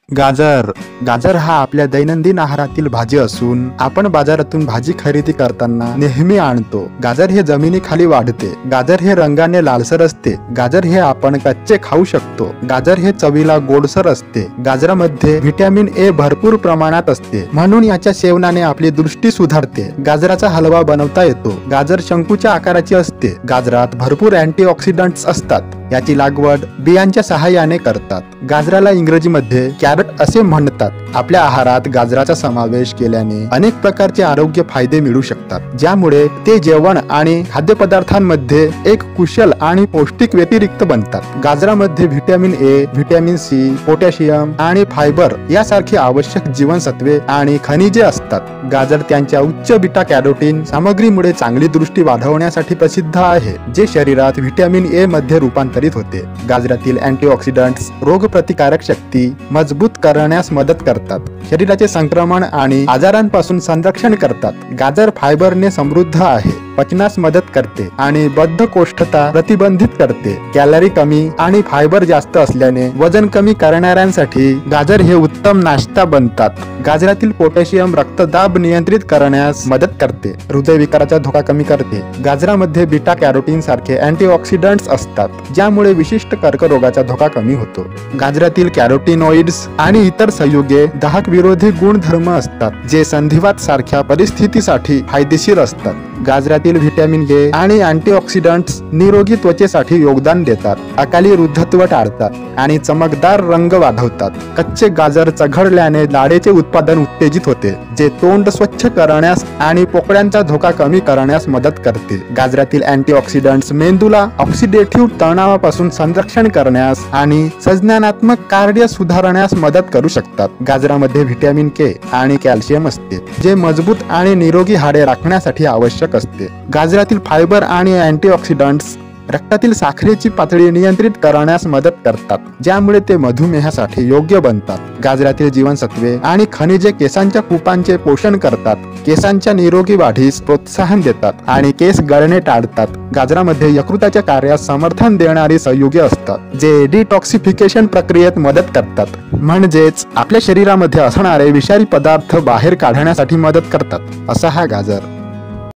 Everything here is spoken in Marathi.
गाजर गाजर हा आपल्या दैनंदिन आहारातील भाजी असून आपण बाजारातून भाजी खरेदी करताना नेहमी आणतो। गाजर हे जमिनीखाली वाढते। गाजर हे रंगाने लालसर असते। गाजर हे आपण कच्चे खाऊ शकतो। गाजर हे चवीला गोडसर असते। गाजरामध्ये व्हिटॅमिन ए भरपूर प्रमाणात असते, म्हणून याच्या सेवनाने आपली दृष्टी सुधारते। गाजराचा हलवा बनवता येतो। गाजर शंकूच्या आकाराची असते। गाजरात भरपूर अँटीऑक्सिडंट्स असतात। याची लागवड बियांच्या सहाय्याने करतात। गाजराला इंग्रजीमध्ये कॅरट असे म्हणतात। आपल्या आहारात गाजराचा समावेश केल्याने अनेक प्रकारचे आरोग्य फायदे मिळू शकतात, ज्यामुळे ते जेवण आणि खाद्यपदार्थांमध्ये एक कुशल आणि पौष्टिक व्यतिरिक्त बनतात। गाजरामध्ये vitamin A, vitamin C, potassium आणि फायबर यासारखी आवश्यक जीवनसत्वे आणि खनिजे असतात। गाजर त्यांच्या उच्च बीटा कॅरोटीन सामग्रीमुळे चांगली दृष्टी वाढवण्यासाठी प्रसिद्ध आहे, जे शरीरात व्हिटॅमिन ए मध्ये रूपांतरित होते। गाजरातील अँटीऑक्सिडंट्स रोगप्रतिकारक शक्ती मजबूत करण्यास मदत करतात, शरीराचे संक्रमण आणि आजारांपासून संरक्षण करतात। गाजर फायबरने समृद्ध आहे, पचनास मदत करते आणि बद्धकोष्ठता प्रतिबंधित करते। कॅलरी कमी आणि फायबर जास्त असल्याने वजन कमी करणाऱ्यांसाठी गाजर हे उत्तम नाश्ता बनतात। गाजरातील पोटॅशियम रक्तदाब नियंत्रित करण्यास मदत करते, हृदयविकाराचा धोका कमी करते। गाजरामध्ये बीटा कॅरोटीन सारखे अँटीऑक्सिडंट्स असतात, ज्यामुळे विशिष्ट कर्करोगाचा धोका कमी होतो। गाजरातील कॅरोटीनॉइड्स आणि इतर संयुगे दाहक विरोधी गुणधर्म असतात, जे संधिवात सारख्या परिस्थितीसाठी फायदेशीर असतात। गाजरातील व्हिटॅमिन ए आणि अँटीऑक्सिडंट्स निरोगी त्वचेसाठी योगदान देतात, अकाली वृद्धत्व टाळतात आणि चमकदार रंग वाढवतात। कच्चे गाजर चघळल्याने लाळेचे उत्पादन उत्तेजित होते, जे तोंड स्वच्छ करण्यास आणि पोकळ्यांचा धोका कमी करण्यास मदत करते। गाजरातील अँटीऑक्सिडंट्स मेंदूला ऑक्सिडेटिव्ह तणावापासून संरक्षण करण्यास आणि संज्ञानात्मक कार्य सुधारण्यास मदत करू शकतात। गाजरामध्ये व्हिटॅमिन के आणि कॅल्शियम असते, जे मजबूत आणि निरोगी हाडे राखण्यासाठी आवश्यक असते। गाजरातील फायबर आणि अँटीऑक्सिडंट्स रक्तातील साखरेची पातळी नियंत्रित करण्यास मदत करतात, ज्यामुळे ते मधुमेहासाठी योग्य बनतात। गाजरातील जीवनसत्वे आणि खनिजे केसांच्या कुपांचे पोषण करतात, केसांच्या निरोगी वाढीस प्रोत्साहन देतात आणि केस गळणे टाळतात। गाजरामध्ये यकृताच्या कार्यास समर्थन देणारी संयुगे असतात, जे डिटॉक्सिफिकेशन प्रक्रियेत मदत करतात, म्हणजेच आपल्या शरीरामध्ये असणारे विषारी पदार्थ बाहेर काढण्यासाठी मदत करतात। असा हा गाजर